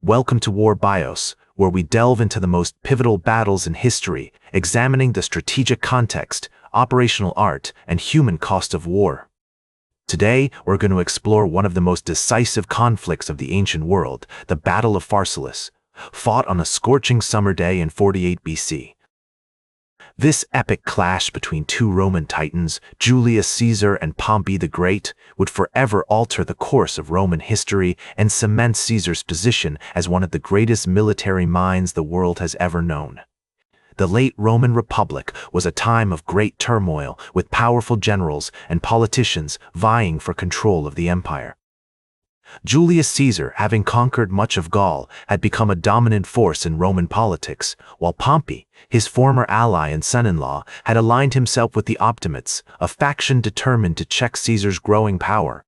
Welcome to War Bios, where we delve into the most pivotal battles in history, examining the strategic context, operational art, and human cost of war. Today, we're going to explore one of the most decisive conflicts of the ancient world, the Battle of Pharsalus, fought on a scorching summer day in 48 BC. This epic clash between two Roman titans, Julius Caesar and Pompey the Great, would forever alter the course of Roman history and cement Caesar's position as one of the greatest military minds the world has ever known. The late Roman Republic was a time of great turmoil, with powerful generals and politicians vying for control of the empire. Julius Caesar, having conquered much of Gaul, had become a dominant force in Roman politics, while Pompey, his former ally and son-in-law, had aligned himself with the Optimates, a faction determined to check Caesar's growing power.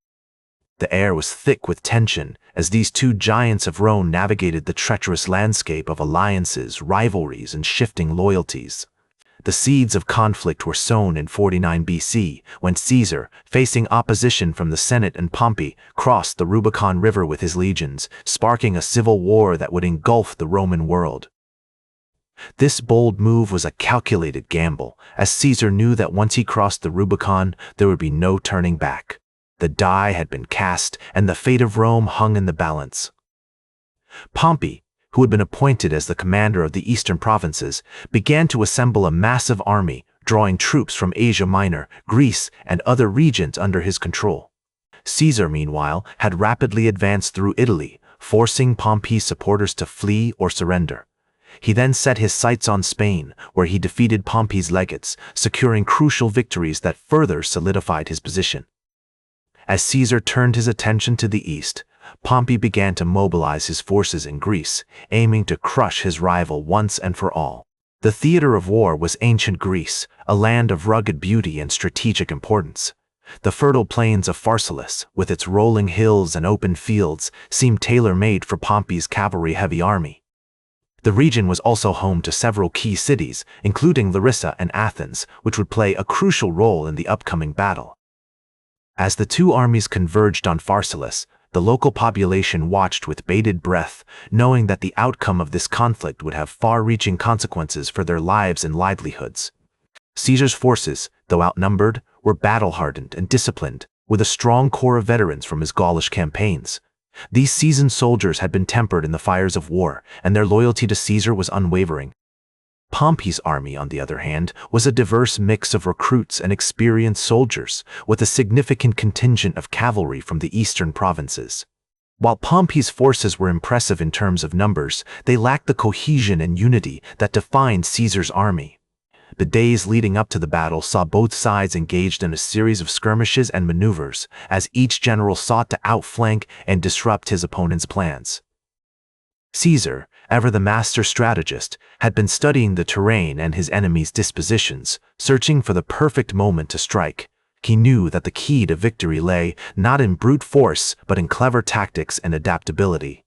The air was thick with tension as these two giants of Rome navigated the treacherous landscape of alliances, rivalries, and shifting loyalties. The seeds of conflict were sown in 49 BC, when Caesar, facing opposition from the Senate and Pompey, crossed the Rubicon River with his legions, sparking a civil war that would engulf the Roman world. This bold move was a calculated gamble, as Caesar knew that once he crossed the Rubicon, there would be no turning back. The die had been cast, and the fate of Rome hung in the balance. Pompey, who had been appointed as the commander of the eastern provinces, began to assemble a massive army, drawing troops from Asia Minor, Greece, and other regions under his control. Caesar, meanwhile, had rapidly advanced through Italy, forcing Pompey's supporters to flee or surrender. He then set his sights on Spain, where he defeated Pompey's legates, securing crucial victories that further solidified his position. As Caesar turned his attention to the east, Pompey began to mobilize his forces in Greece, aiming to crush his rival once and for all. The theater of war was ancient Greece, a land of rugged beauty and strategic importance. The fertile plains of Pharsalus, with its rolling hills and open fields, seemed tailor-made for Pompey's cavalry-heavy army. The region was also home to several key cities, including Larissa and Athens, which would play a crucial role in the upcoming battle. As the two armies converged on Pharsalus, the local population watched with bated breath, knowing that the outcome of this conflict would have far-reaching consequences for their lives and livelihoods. Caesar's forces, though outnumbered, were battle-hardened and disciplined, with a strong core of veterans from his Gaulish campaigns. These seasoned soldiers had been tempered in the fires of war, and their loyalty to Caesar was unwavering. Pompey's army, on the other hand, was a diverse mix of recruits and experienced soldiers, with a significant contingent of cavalry from the eastern provinces. While Pompey's forces were impressive in terms of numbers, they lacked the cohesion and unity that defined Caesar's army. The days leading up to the battle saw both sides engaged in a series of skirmishes and maneuvers, as each general sought to outflank and disrupt his opponent's plans. Caesar, ever the master strategist, had been studying the terrain and his enemy's dispositions, searching for the perfect moment to strike. He knew that the key to victory lay not in brute force, but in clever tactics and adaptability.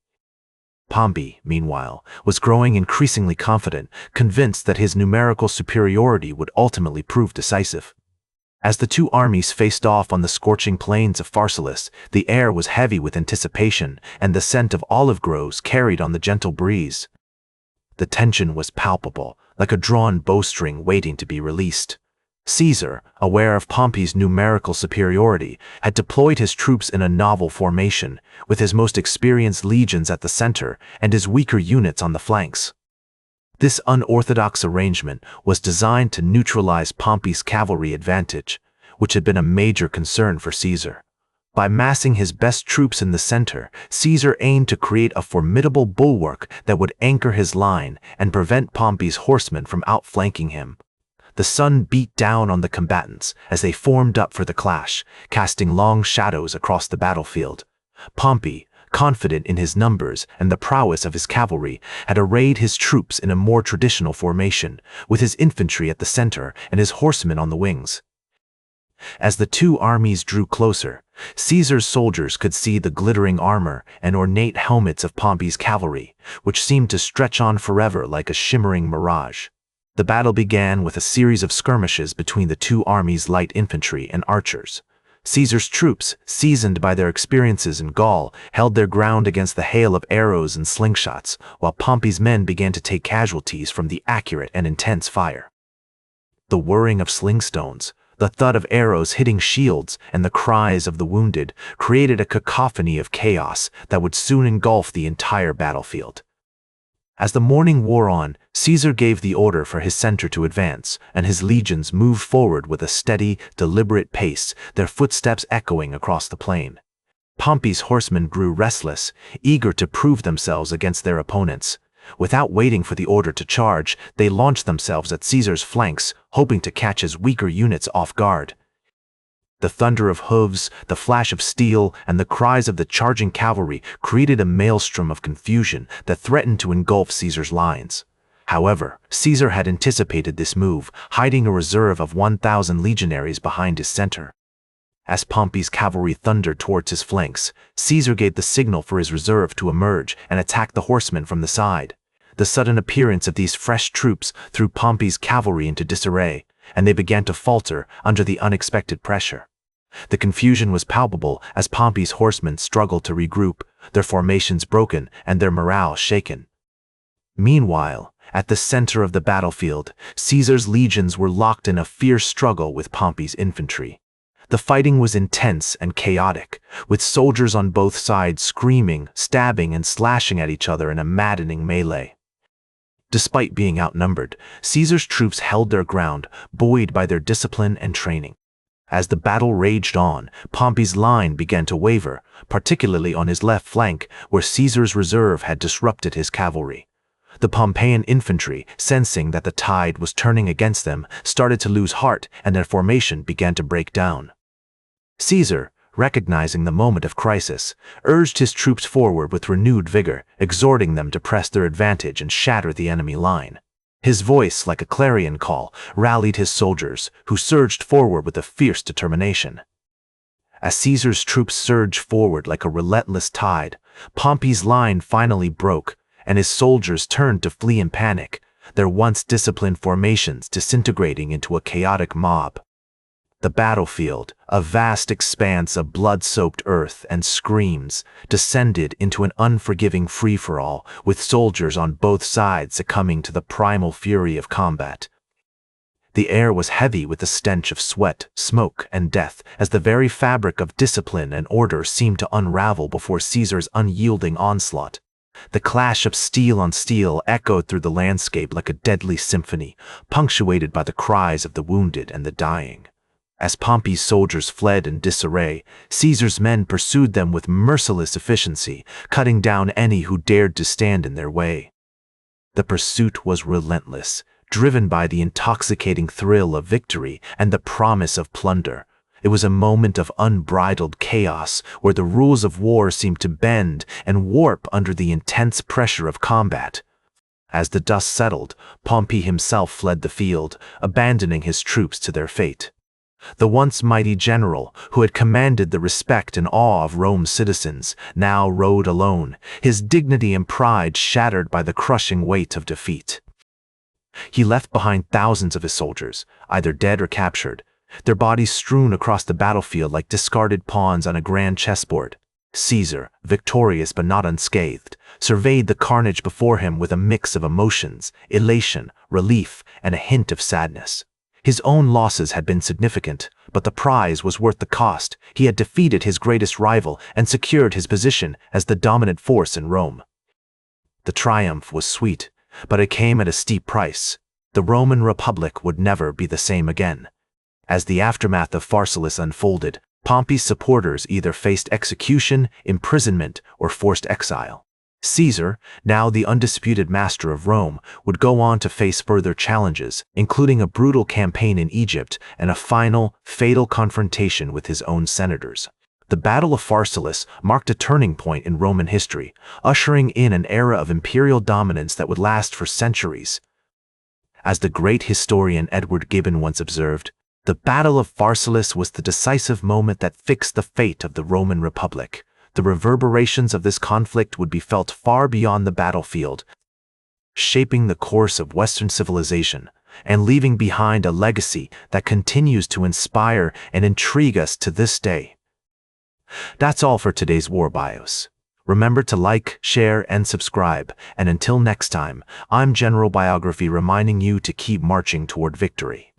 Pompey, meanwhile, was growing increasingly confident, convinced that his numerical superiority would ultimately prove decisive. As the two armies faced off on the scorching plains of Pharsalus, the air was heavy with anticipation, and the scent of olive groves carried on the gentle breeze. The tension was palpable, like a drawn bowstring waiting to be released. Caesar, aware of Pompey's numerical superiority, had deployed his troops in a novel formation, with his most experienced legions at the center and his weaker units on the flanks. This unorthodox arrangement was designed to neutralize Pompey's cavalry advantage, which had been a major concern for Caesar. By massing his best troops in the center, Caesar aimed to create a formidable bulwark that would anchor his line and prevent Pompey's horsemen from outflanking him. The sun beat down on the combatants as they formed up for the clash, casting long shadows across the battlefield. Pompey, confident in his numbers and the prowess of his cavalry, had arrayed his troops in a more traditional formation, with his infantry at the center and his horsemen on the wings. As the two armies drew closer, Caesar's soldiers could see the glittering armor and ornate helmets of Pompey's cavalry, which seemed to stretch on forever like a shimmering mirage. The battle began with a series of skirmishes between the two armies' light infantry and archers. Caesar's troops, seasoned by their experiences in Gaul, held their ground against the hail of arrows and slingshots, while Pompey's men began to take casualties from the accurate and intense fire. The whirring of slingstones, the thud of arrows hitting shields, and the cries of the wounded created a cacophony of chaos that would soon engulf the entire battlefield. As the morning wore on, Caesar gave the order for his center to advance, and his legions moved forward with a steady, deliberate pace, their footsteps echoing across the plain. Pompey's horsemen grew restless, eager to prove themselves against their opponents. Without waiting for the order to charge, they launched themselves at Caesar's flanks, hoping to catch his weaker units off guard. The thunder of hooves, the flash of steel, and the cries of the charging cavalry created a maelstrom of confusion that threatened to engulf Caesar's lines. However, Caesar had anticipated this move, hiding a reserve of 1,000 legionaries behind his center. As Pompey's cavalry thundered towards his flanks, Caesar gave the signal for his reserve to emerge and attack the horsemen from the side. The sudden appearance of these fresh troops threw Pompey's cavalry into disarray, and they began to falter under the unexpected pressure. The confusion was palpable as Pompey's horsemen struggled to regroup, their formations broken and their morale shaken. Meanwhile, at the center of the battlefield, Caesar's legions were locked in a fierce struggle with Pompey's infantry. The fighting was intense and chaotic, with soldiers on both sides screaming, stabbing, and slashing at each other in a maddening melee. Despite being outnumbered, Caesar's troops held their ground, buoyed by their discipline and training. As the battle raged on, Pompey's line began to waver, particularly on his left flank, where Caesar's reserve had disrupted his cavalry. The Pompeian infantry, sensing that the tide was turning against them, started to lose heart, and their formation began to break down. Caesar, recognizing the moment of crisis, urged his troops forward with renewed vigor, exhorting them to press their advantage and shatter the enemy line. His voice, like a clarion call, rallied his soldiers, who surged forward with a fierce determination. As Caesar's troops surged forward like a relentless tide, Pompey's line finally broke, and his soldiers turned to flee in panic, their once disciplined formations disintegrating into a chaotic mob. The battlefield, a vast expanse of blood-soaked earth and screams, descended into an unforgiving free-for-all, with soldiers on both sides succumbing to the primal fury of combat. The air was heavy with the stench of sweat, smoke, and death, as the very fabric of discipline and order seemed to unravel before Caesar's unyielding onslaught. The clash of steel on steel echoed through the landscape like a deadly symphony, punctuated by the cries of the wounded and the dying. As Pompey's soldiers fled in disarray, Caesar's men pursued them with merciless efficiency, cutting down any who dared to stand in their way. The pursuit was relentless, driven by the intoxicating thrill of victory and the promise of plunder. It was a moment of unbridled chaos where the rules of war seemed to bend and warp under the intense pressure of combat. As the dust settled, Pompey himself fled the field, abandoning his troops to their fate. The once mighty general, who had commanded the respect and awe of Rome's citizens, now rode alone, his dignity and pride shattered by the crushing weight of defeat. He left behind thousands of his soldiers, either dead or captured, their bodies strewn across the battlefield like discarded pawns on a grand chessboard. Caesar, victorious but not unscathed, surveyed the carnage before him with a mix of emotions, elation, relief, and a hint of sadness. His own losses had been significant, but the prize was worth the cost. He had defeated his greatest rival and secured his position as the dominant force in Rome. The triumph was sweet, but it came at a steep price. The Roman Republic would never be the same again. As the aftermath of Pharsalus unfolded, Pompey's supporters either faced execution, imprisonment, or forced exile. Caesar, now the undisputed master of Rome, would go on to face further challenges, including a brutal campaign in Egypt and a final, fatal confrontation with his own senators. The Battle of Pharsalus marked a turning point in Roman history, ushering in an era of imperial dominance that would last for centuries. As the great historian Edward Gibbon once observed, the Battle of Pharsalus was the decisive moment that fixed the fate of the Roman Republic. The reverberations of this conflict would be felt far beyond the battlefield, shaping the course of Western civilization, and leaving behind a legacy that continues to inspire and intrigue us to this day. That's all for today's War Bios. Remember to like, share, and subscribe, and until next time, I'm General Biography reminding you to keep marching toward victory.